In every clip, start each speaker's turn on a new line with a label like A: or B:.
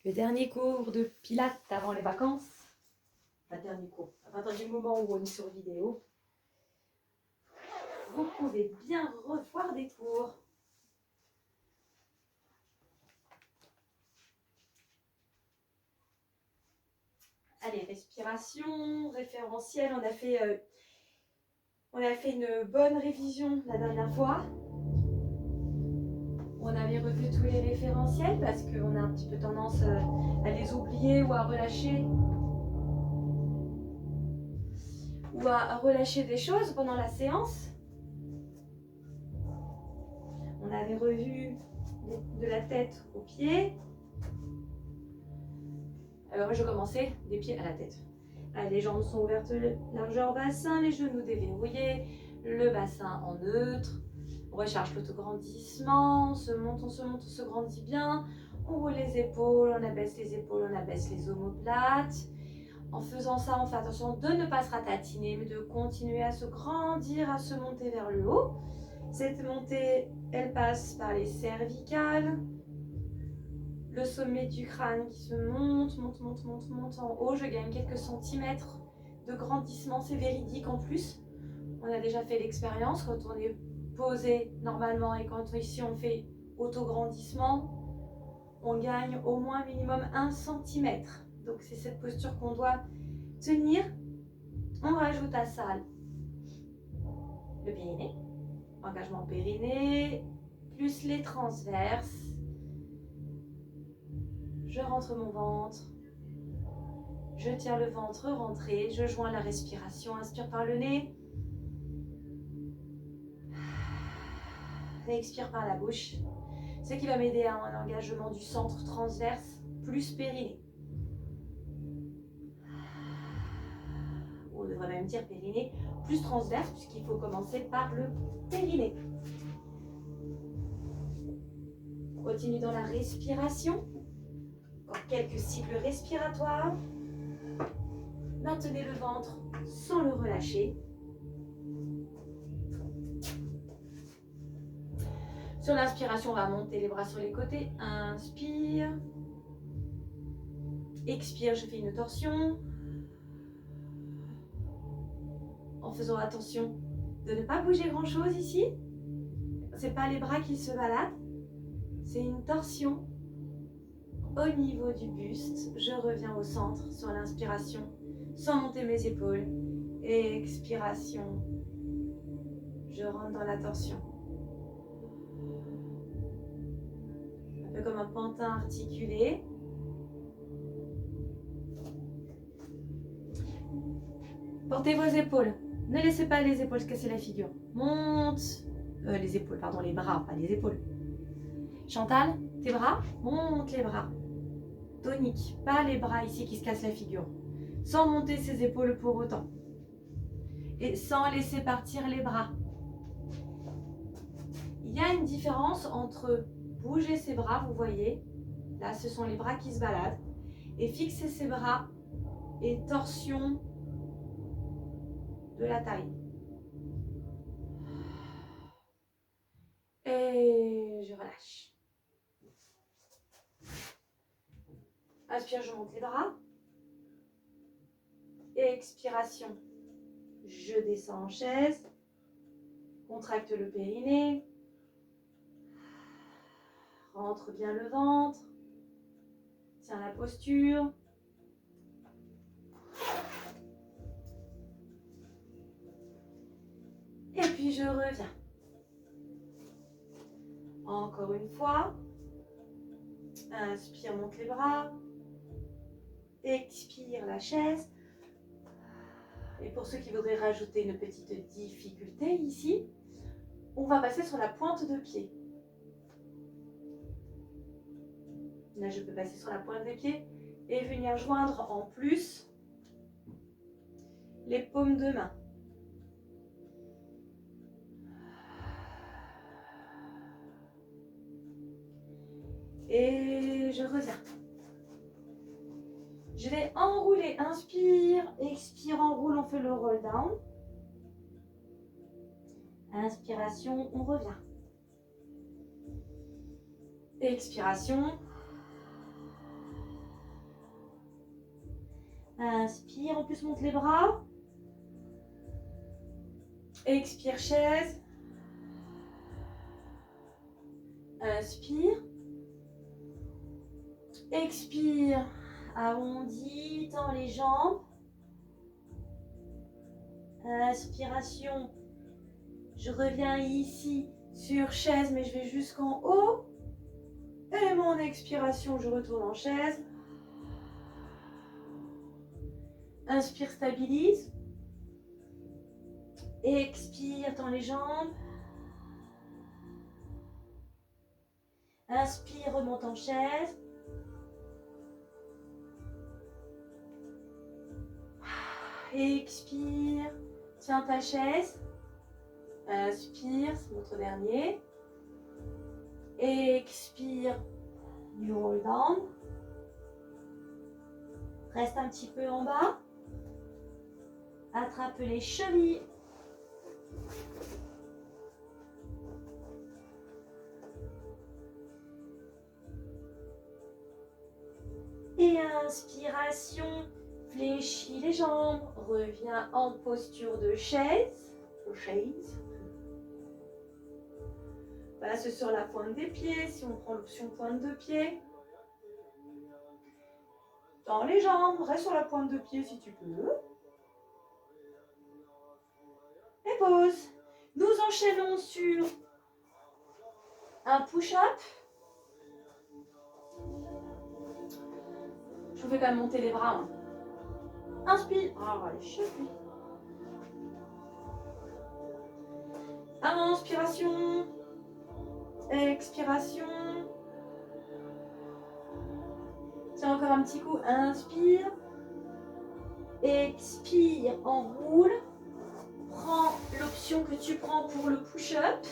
A: Le dernier cours de Pilates avant les vacances. Enfin, dernier cours. À partir du moment où on est sur vidéo, vous pouvez bien revoir des cours. Allez, respiration, référentiel. On a fait une bonne révision la dernière fois. On avait revu tous les référentiels parce qu'on a un petit peu tendance à les oublier ou à relâcher. Ou à relâcher des choses pendant la séance. On avait revu de la tête aux pieds. Alors je commençais des pieds à la tête. Les jambes sont ouvertes, largeur bassin, les genoux déverrouillés, le bassin en neutre. On recherche l'autograndissement, on se monte, on se grandit bien. On roule les épaules, on abaisse les omoplates. En faisant ça, on fait attention de ne pas se ratatiner, mais de continuer à se grandir, à se monter vers le haut. Cette montée, elle passe par les cervicales, le sommet du crâne qui se monte en haut. Je gagne quelques centimètres de grandissement, c'est véridique en plus. On a déjà fait l'expérience quand on est posé normalement et quand ici on fait autograndissement, on gagne au moins minimum 1 centimètre. Donc c'est cette posture qu'on doit tenir. On rajoute à ça le périnée, engagement périnée, plus les transverses. Je rentre mon ventre, je tire le ventre rentré, je joins la respiration, inspire par le nez, expire par la bouche, ce qui va m'aider à un engagement du centre transverse plus périnée. On devrait même dire périnée plus transverse puisqu'il faut commencer par le périnée. Continue dans la respiration. Encore quelques cycles respiratoires. Maintenez le ventre sans le relâcher. Sur l'inspiration, on va monter les bras sur les côtés. Inspire. Expire, je fais une torsion. En faisant attention de ne pas bouger grand chose ici. Ce n'est pas les bras qui se baladent. C'est une torsion au niveau du buste. Je reviens au centre sur l'inspiration sans monter mes épaules. Expiration. Je rentre dans la torsion. Un peu comme un pantin articulé. Portez vos épaules. Ne laissez pas les épaules se casser la figure. Monte. Les épaules, pardon, les bras, pas les épaules. Chantal, tes bras, monte les bras. Tonique, pas les bras ici qui se cassent la figure. Sans monter ses épaules pour autant. Et sans laisser partir les bras. Il y a une différence entre bouger ses bras, vous voyez. Là, ce sont les bras qui se baladent. Et fixer ses bras et torsion de la taille. Et je relâche. Inspire, je monte les bras. Expiration, je descends en chaise. Contracte le périnée. Rentre bien le ventre. Tiens la posture. Et puis je reviens. Encore une fois. Inspire, monte les bras. Expire la chaise. Et pour ceux qui voudraient rajouter une petite difficulté ici, on va passer sur la pointe de pied. Là, je peux passer sur la pointe des pieds et venir joindre en plus les paumes de main. Et je reviens. Je vais enrouler, inspire, expire, enroule, on fait le roll down. Inspiration, on revient. Expiration. Inspire, en plus monte les bras. Expire, chaise. Inspire. Expire, arrondis, tends les jambes. Inspiration. Je reviens ici sur chaise, mais je vais jusqu'en haut. Et mon expiration, je retourne en chaise. Inspire, stabilise. Expire, tends les jambes. Inspire, remonte en chaise. Expire, tiens ta chaise. Inspire, c'est notre dernier. Expire, du roll down. Reste un petit peu en bas. Attrape les chevilles. Et inspiration, fléchis les jambes, reviens en posture de chaise. Passe sur la pointe des pieds, si on prend l'option pointe de pied. Tends les jambes, reste sur la pointe de pied si tu peux. Et pause. Nous enchaînons sur un push-up. Je vous fais quand même monter les bras. Hein. Inspire. Ah, allez, cheville. Inspiration. Expiration. Tiens, encore un petit coup. Inspire. Expire, enroule. Prends l'option que tu prends pour le push-up.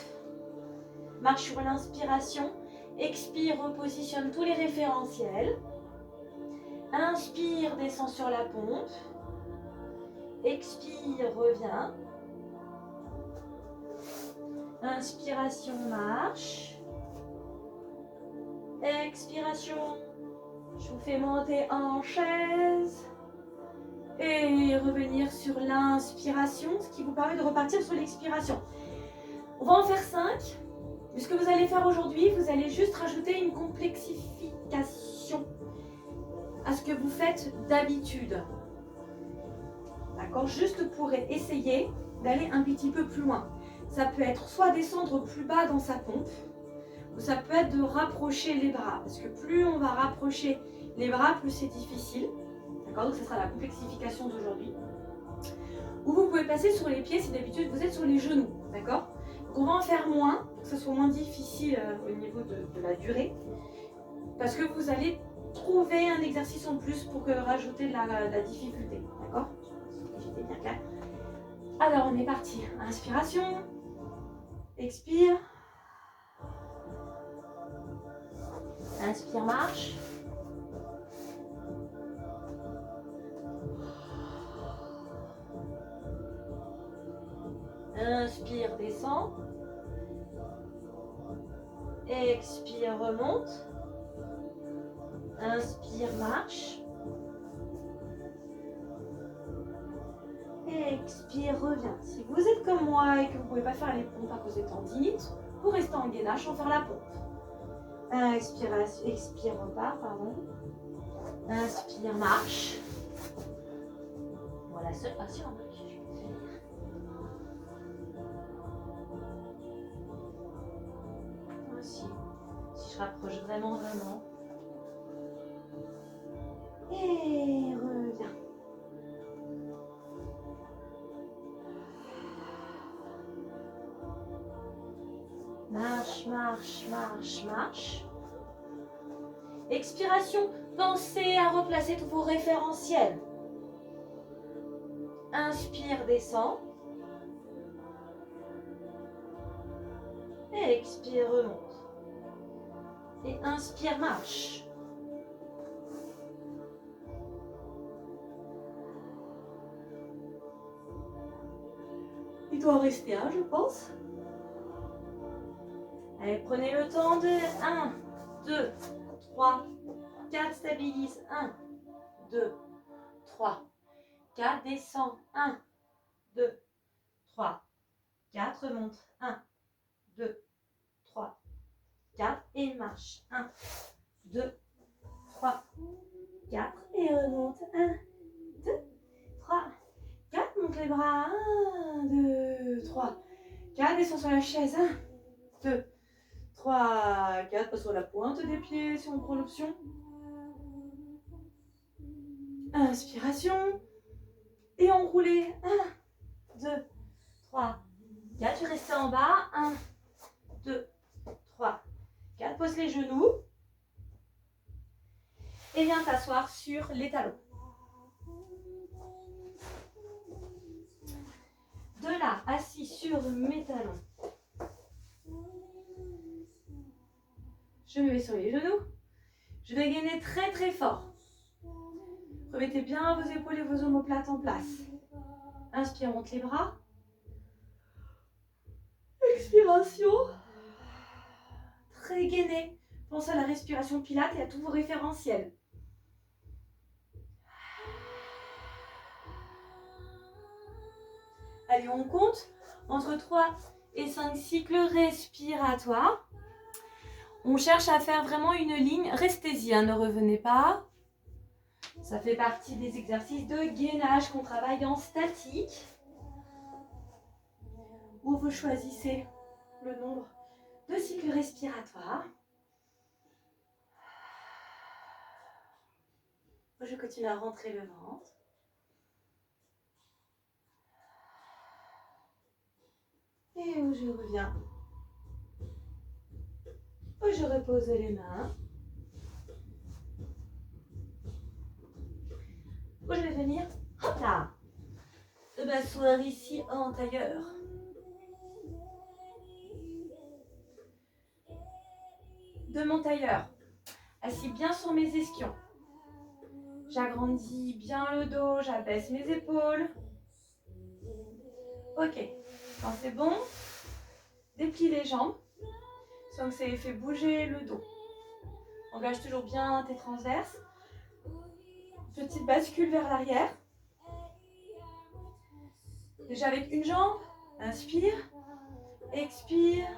A: Marche sur l'inspiration. Expire, repositionne tous les référentiels. Inspire, descends sur la pompe. Expire, reviens. Inspiration, marche. Expiration, je vous fais monter en chaise. Et revenir sur l'inspiration, ce qui vous permet de repartir sur l'expiration. On va en faire 5. Mais ce que vous allez faire aujourd'hui, vous allez juste rajouter une complexification à ce que vous faites d'habitude. D'accord? Juste pour essayer d'aller un petit peu plus loin. Ça peut être soit descendre plus bas dans sa pompe, ou ça peut être de rapprocher les bras. Parce que plus on va rapprocher les bras, plus c'est difficile. D'accord? Donc, ce sera la complexification d'aujourd'hui. Ou vous pouvez passer sur les pieds si d'habitude vous êtes sur les genoux. D'accord? Donc, on va en faire moins, pour que ce soit moins difficile au niveau de la durée. Parce que vous allez trouver un exercice en plus pour rajouter de la difficulté. D'accord? J'étais bien clair. Alors, on est parti. Inspiration. Expire. Inspire, marche. Inspire, descend. Expire, remonte. Inspire, marche. Expire, reviens. Si vous êtes comme moi et que vous ne pouvez pas faire les pompes à cause des tendinites, vous restez en gainage sans faire la pompe. Inspiration, expire, repart, pardon. Inspire, marche. Voilà, seule passion. Si je rapproche vraiment. Et reviens. Marche, marche, marche, marche. Expiration, pensez à replacer tous vos référentiels. Inspire, descend. Et expire, remonte. Et inspire, marche. Il doit en rester un, je pense. Allez, prenez le temps de 1, 2, 3, 4, stabilise. 1, 2, 3, 4, descend, 1, 2, 3, 4, monte, 1, 2, 3, 4 et marche, 1, 2, 3, 4 et remonte, 1, 2, 3, 4, monte les bras, 1, 2, 3, 4, descend sur la chaise, 1, 2, 3, 4, passe sur la pointe des pieds si on prend l'option. Inspiration. Et enrouler. 1, 2, 3, 4. Tu restes en bas. 1, 2, 3, 4. Pose les genoux. Et viens t'asseoir sur les talons. De là, assis sur mes talons. Je me mets sur les genoux. Je vais gainer très très fort. Remettez bien vos épaules et vos omoplates en place. Inspire, monte les bras. Expiration. Très gainé. Pensez à la respiration Pilates et à tous vos référentiels. Allez, on compte entre 3 et 5 cycles respiratoires. On cherche à faire vraiment une ligne. Restez-y, hein, ne revenez pas. Ça fait partie des exercices de gainage qu'on travaille en statique. Où vous choisissez le nombre de cycles respiratoires. Je continue à rentrer le ventre. Et où je reviens. Où je repose les mains. Où je vais venir. Hop là. De m'asseoir ici en tailleur. De mon tailleur. Assis bien sur mes ischions. J'agrandis bien le dos, j'abaisse mes épaules. Ok, quand c'est bon, déplie les jambes, sans que ça ait fait bouger le dos. Engage toujours bien tes transverses. Petite bascule vers l'arrière. Déjà avec une jambe, inspire, expire,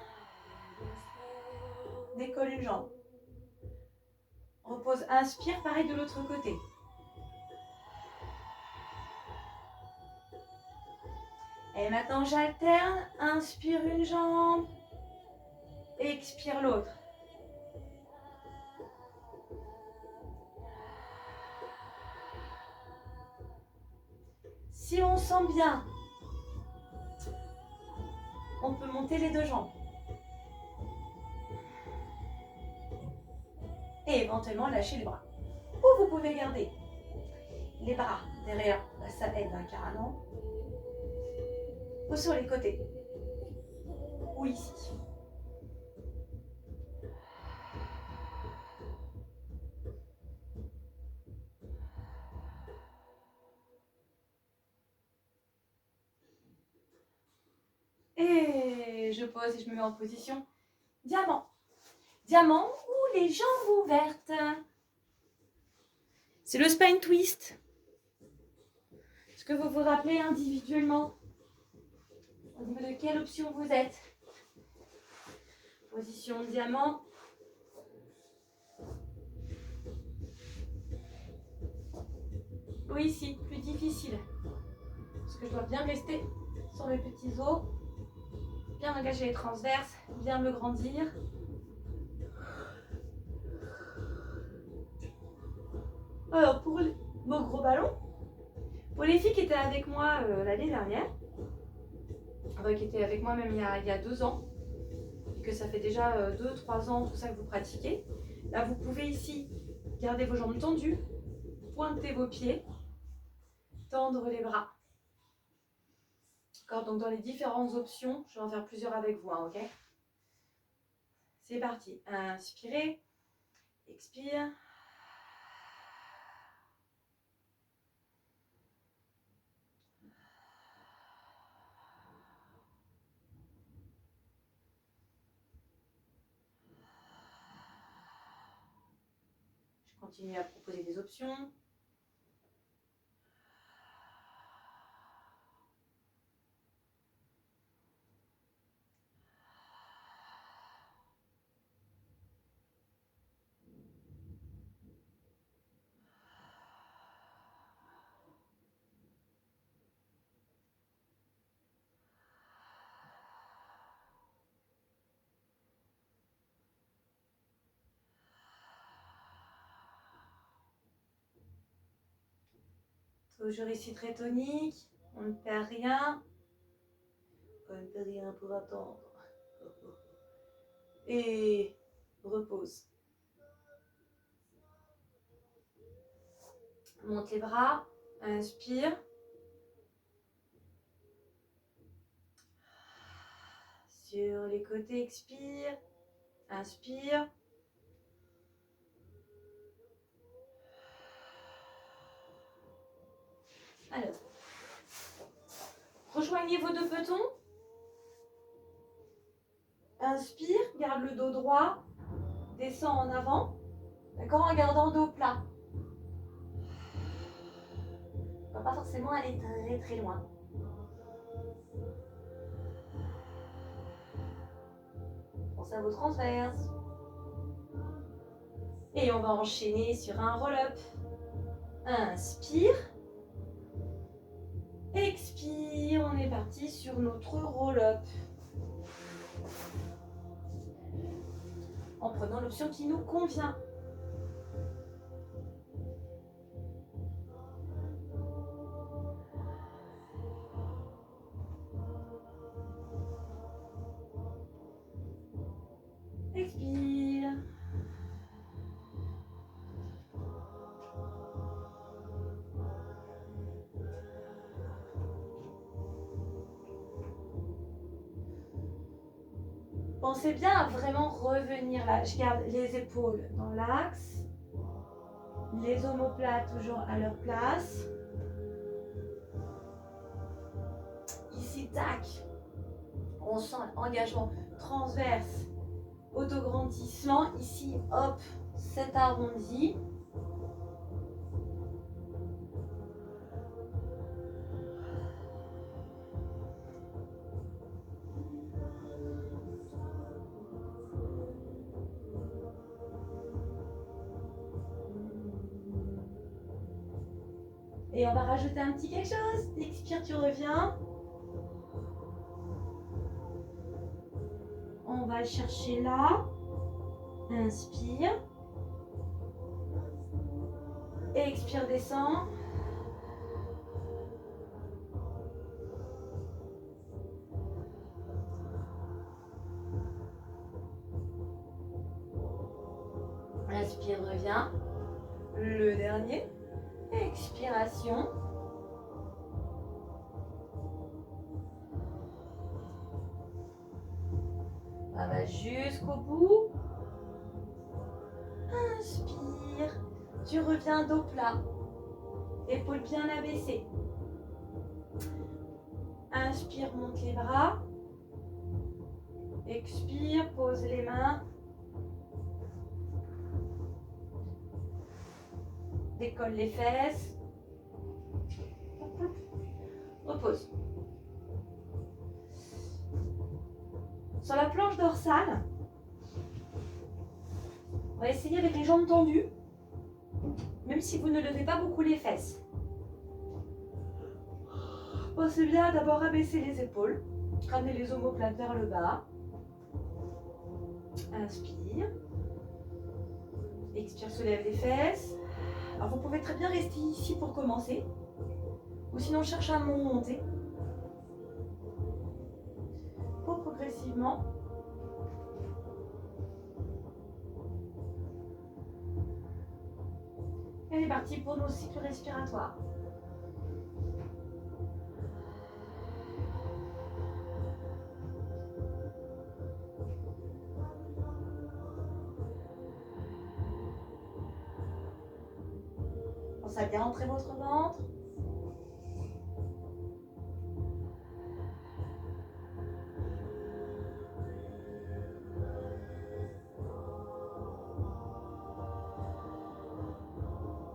A: décolle une jambe. Repose, inspire, pareil de l'autre côté. Et maintenant j'alterne, inspire une jambe, expire l'autre. Si on sent bien, on peut monter les deux jambes. Et éventuellement lâcher les bras. Ou vous pouvez garder les bras derrière, là, ça aide carrément. Ou sur les côtés. Ou ici. Et je pose et je me mets en position diamant. Diamant ou les jambes ouvertes. C'est le spine twist. Est-ce que vous vous rappelez individuellement au niveau de quelle option vous êtes? Position diamant. Ou ici, plus difficile. Parce que je dois bien rester sur mes petits os. Bien engager les transverses, bien me grandir. Alors pour mon gros ballon, pour les filles qui étaient avec moi l'année dernière, qui étaient avec moi même il y a 2 ans, et que ça fait déjà 2-3 ans tout ça que vous pratiquez, là vous pouvez ici garder vos jambes tendues, pointer vos pieds, tendre les bras. D'accord, donc dans les différentes options, je vais en faire plusieurs avec vous, hein, ok? C'est parti. Inspirez, expire. Je continue à proposer des options. Toujours ici très tonique. On ne perd rien. On ne perd rien pour attendre. Et repose. Monte les bras. Inspire. Sur les côtés, expire. Inspire. Alors, rejoignez vos deux petons. Inspire, garde le dos droit. Descends en avant. D'accord, en gardant le dos plat. On ne va pas forcément aller très très loin. Pensez à vos transverses. Et on va enchaîner sur un roll-up. Inspire. Expire. On est parti sur notre roll-up. En prenant l'option qui nous convient. Expire. Pensez bien à vraiment revenir là. Je garde les épaules dans l'axe. Les omoplates toujours à leur place. Ici, tac. On sent l'engagement transverse. Autograndissement. Ici, hop, cet arrondi. Et on va rajouter un petit quelque chose. Expire, tu reviens. On va le chercher là. Inspire. Expire, descend. Inspire, reviens. Le dernier. Expiration. On va jusqu'au bout. Inspire. Tu reviens dos plat. Épaules bien abaissées. Inspire, monte les bras. Expire, pose les mains. Décolle les fesses. Repose. Sur la planche dorsale, on va essayer avec les jambes tendues, même si vous ne levez pas beaucoup les fesses. Pensez bien à d'abord abaisser les épaules, ramener les omoplates vers le bas. Inspire. Expire, soulève les fesses. Alors vous pouvez très bien rester ici pour commencer, ou sinon cherche à monter. Pour progressivement. Et on est parti pour nos cycles respiratoires. Pensez à bien rentrer votre ventre.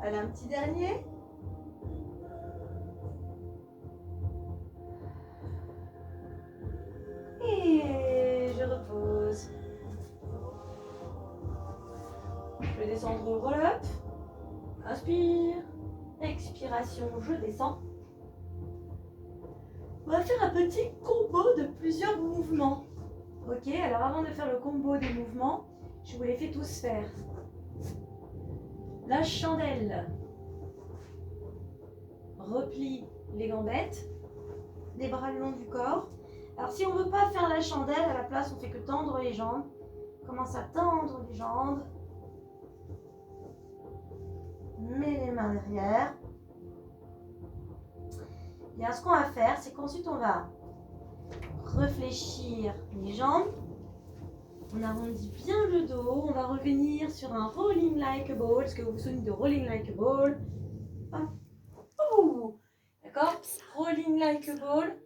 A: Allez, un petit dernier. Et je repose. Je vais descendre au roll-up. Inspire. Expiration, je descends. On va faire un petit combo de plusieurs mouvements. Ok, alors avant de faire le combo des mouvements, je vous les fais tous faire. La chandelle. replie les gambettes, les bras le long du corps. Alors si on ne veut pas faire la chandelle, à la place on fait que tendre les jambes. On commence à tendre les jambes. Mets les mains derrière. Et alors ce qu'on va faire, c'est qu'ensuite on va réfléchir les jambes. On arrondit bien le dos. On va revenir sur un rolling like a ball. Est-ce que vous vous souvenez de rolling like a ball? Oh, d'accord? Rolling like a ball.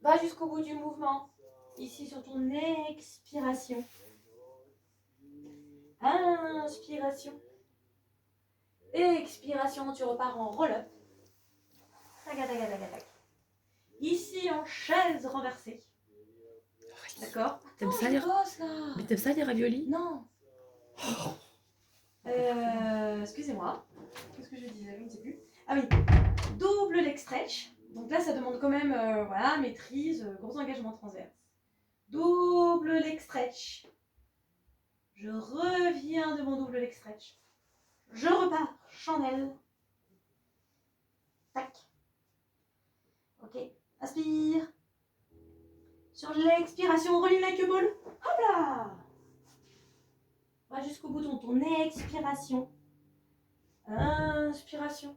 A: Va jusqu'au bout du mouvement. Ici sur ton expiration. Inspiration. Expiration, tu repars en roll-up. Ici en chaise renversée. D'accord?
B: T'aimes ça, mais t'aimes ça les raviolis?
A: Non. Excusez-moi. Qu'est-ce que je disais? Je ne sais plus. Ah oui. Double leg stretch. Donc là, ça demande quand même voilà, maîtrise, gros engagement transverse. Double leg stretch. Je reviens de mon double leg stretch. Je repars. Chandelle. Tac. Ok. Inspire. Sur l'expiration, rolling like a ball. Hop là. Va jusqu'au bout de ton expiration. Inspiration.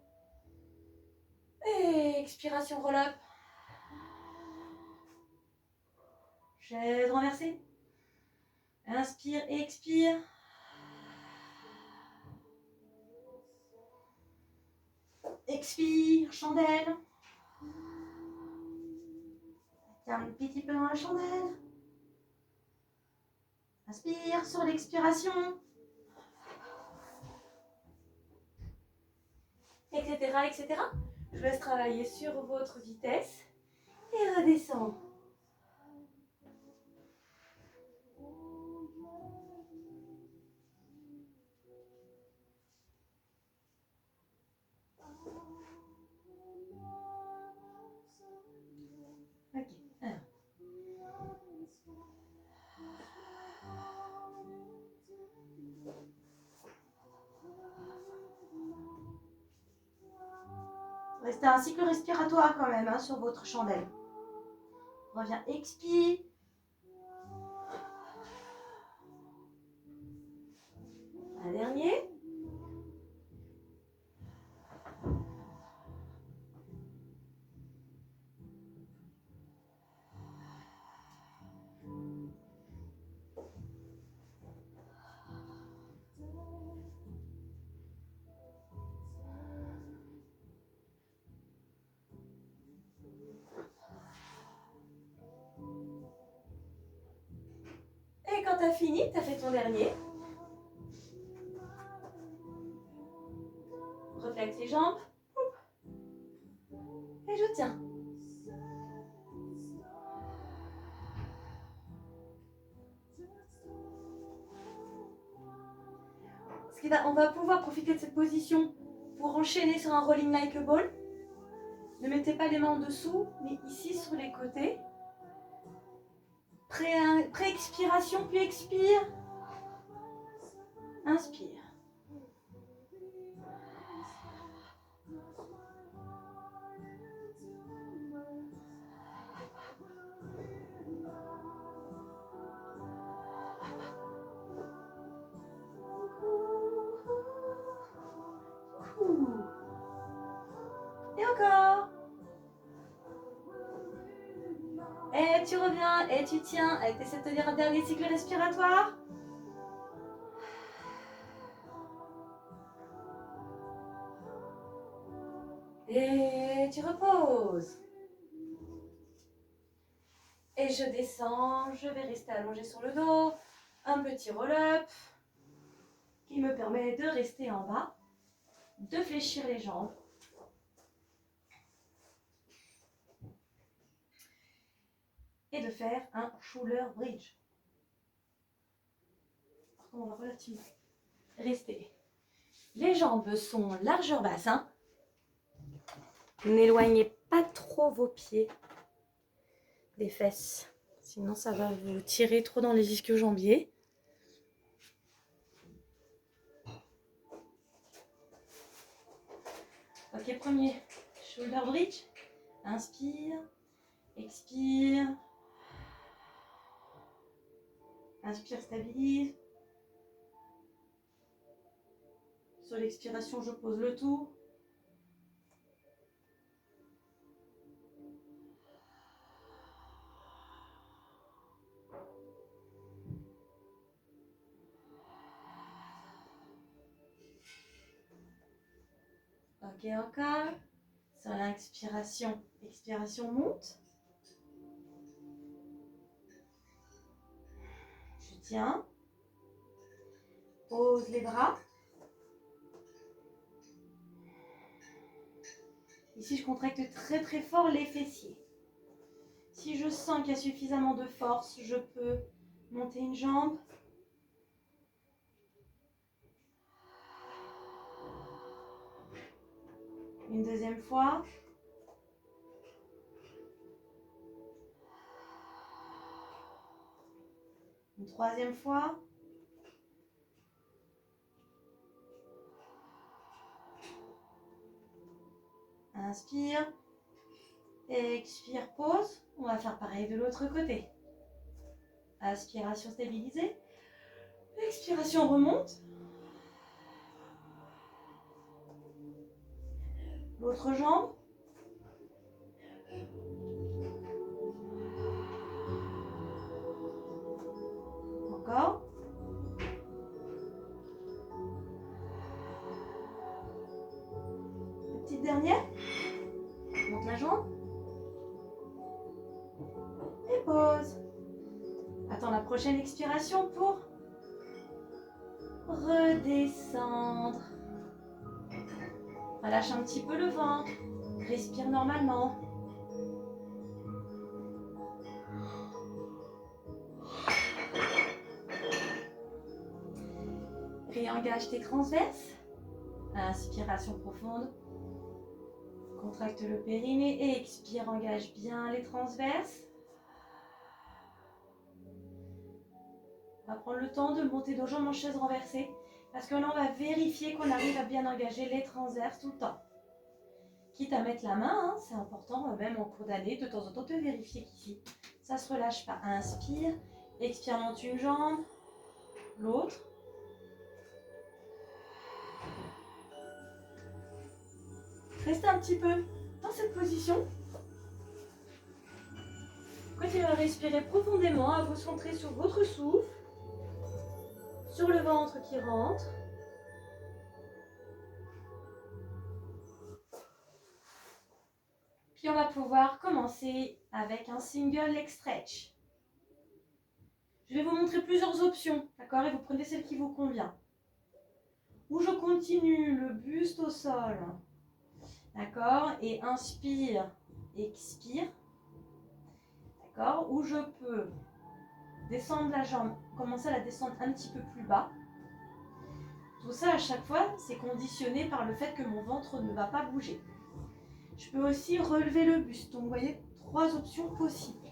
A: Expiration, roll-up. Chaise renversée. Inspire, expire. Expire, chandelle. Ferme un petit peu dans la chandelle. Inspire sur l'expiration. Etc, etc. Je vous laisse travailler sur votre vitesse. Et redescends. Ok. Alors. Restez un cycle respiratoire quand même sur votre chandelle. Reviens, expire. Un dernier. Et quand tu as fini, tu as fait ton dernier. Reflexe les jambes. Et je tiens. On va pouvoir profiter de cette position pour enchaîner sur un rolling like a ball. Ne mettez pas les mains en dessous, mais ici sur les côtés. Pré-expiration, puis expire. Inspire. Et encore. Et tu reviens, et tu tiens, et tu essaies de tenir un dernier cycle respiratoire. Et tu reposes. Et je descends, je vais rester allongée sur le dos. Un petit roll-up qui me permet de rester en bas, de fléchir les jambes. Et de faire un shoulder bridge. Par contre, on va relativement rester. Les jambes sont largeur bassin. N'éloignez pas trop vos pieds des fesses. Sinon, ça va vous tirer trop dans les ischio-jambiers. Ok, premier shoulder bridge. Inspire, expire. Inspire, stabilise. Sur l'expiration, je pose le tout. Ok, encore. Sur l'inspiration, expiration monte. Je tiens. Pose les bras. Ici, je contracte très très fort les fessiers. Si je sens qu'il y a suffisamment de force, je peux monter une jambe. Une deuxième fois. Une troisième fois. Inspire. Expire, pause. On va faire pareil de l'autre côté. Inspiration stabilisée. Expiration remonte. L'autre jambe. Encore. La petite dernière. Monte la jambe. Et pause. Attends la prochaine expiration pour redescendre. Relâche un petit peu le ventre. Respire normalement. Réengage tes transverses. Inspiration profonde. Contracte le périnée et expire. Engage bien les transverses. On va prendre le temps de monter nos jambes en chaise renversée. Parce que là, on va vérifier qu'on arrive à bien engager les transverses tout le temps. Quitte à mettre la main, hein, c'est important, même en cours d'année, de temps en temps, de vérifier qu'ici, ça ne se relâche pas. Inspire, expire, monte une jambe, l'autre. Restez un petit peu dans cette position. Continuez à respirer profondément, à vous centrer sur votre souffle, sur le ventre qui rentre. Puis on va pouvoir commencer avec un single leg stretch. Je vais vous montrer plusieurs options, d'accord? Et vous prenez celle qui vous convient. Ou je continue le buste au sol, d'accord? Et inspire, expire, d'accord? Ou je peux descendre la jambe, commencer à la descendre un petit peu plus bas. Tout ça, à chaque fois, c'est conditionné par le fait que mon ventre ne va pas bouger. Je peux aussi relever le buste. Donc, vous voyez, 3 options possibles.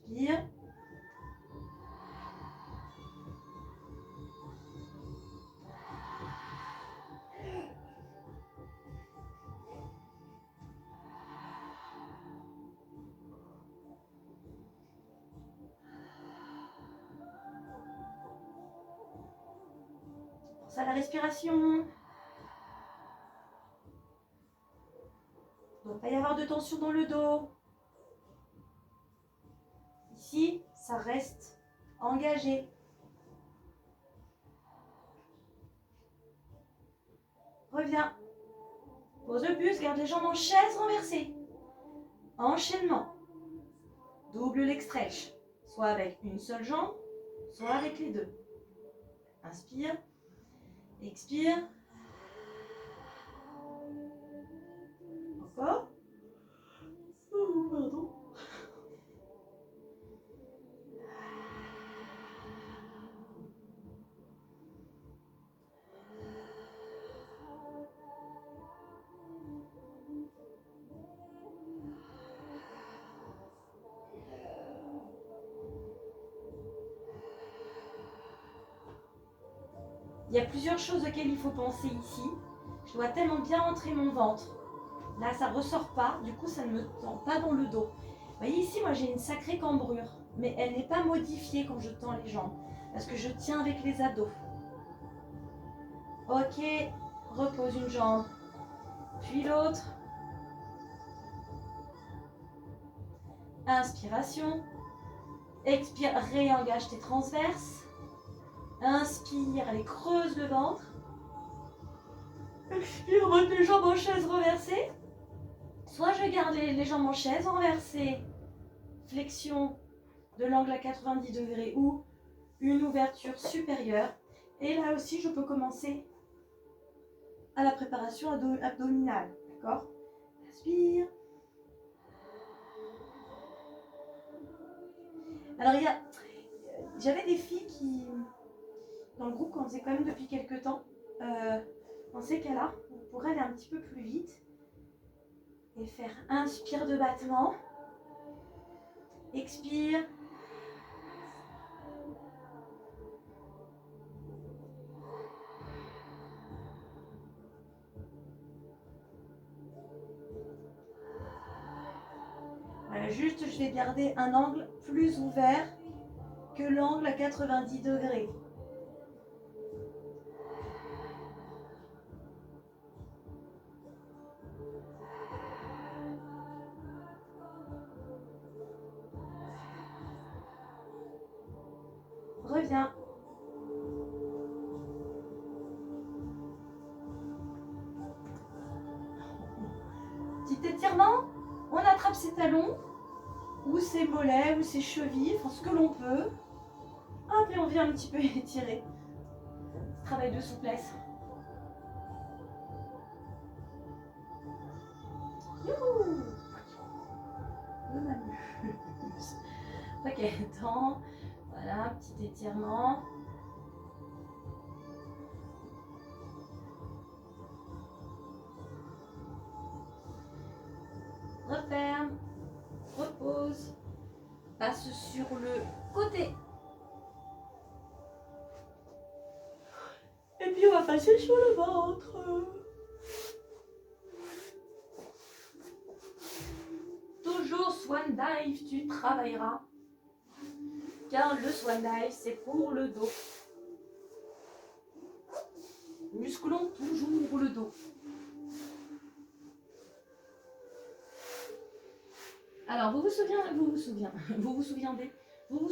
A: Inspire. Pense à la respiration. Il ne doit pas y avoir de tension dans le dos. Ici, ça reste engagé. Reviens. Pose le buste, garde les jambes en chaise renversée. Enchaînement. Double leg stretch. Soit avec une seule jambe, soit avec les deux. Inspire. Expire. Encore. Oh, pardon. Il y a plusieurs choses auxquelles il faut penser ici. Je dois tellement bien entrer mon ventre. Là, ça ne ressort pas, du coup, ça ne me tend pas dans le dos. Vous voyez ici, moi, j'ai une sacrée cambrure, mais elle n'est pas modifiée quand je tends les jambes, parce que je tiens avec les abdos. Ok, repose une jambe, puis l'autre. Inspiration. Expire, réengage tes transverses. Inspire, allez, creuse le ventre. Expire, monte les jambes en chaise renversée. Soit je garde les jambes en chaise renversée, flexion de l'angle à 90 degrés ou une ouverture supérieure. Et là aussi, je peux commencer à la préparation abdominale. D'accord? Inspire. Alors, j'avais des filles qui, dans le groupe qu'on faisait quand même depuis quelques temps, dans ces cas-là, on pourrait aller un petit peu plus vite et faire inspire de battement, expire. Voilà, juste je vais garder un angle plus ouvert que l'angle à 90 degrés. Reviens. Petit étirement, on attrape ses talons, ou ses mollets, ou ses chevilles, enfin ce que l'on peut. Hop, et on vient un petit peu étirer. Travail de souplesse. Youhou! Je m'amuse. Ok, temps. Voilà, petit étirement. Referme. Repose. Passe sur le côté. Et puis on va passer sur le ventre. Toujours swan dive, tu travailleras. Car le swan dive, c'est pour le dos. Musclons toujours le dos. Alors, vous vous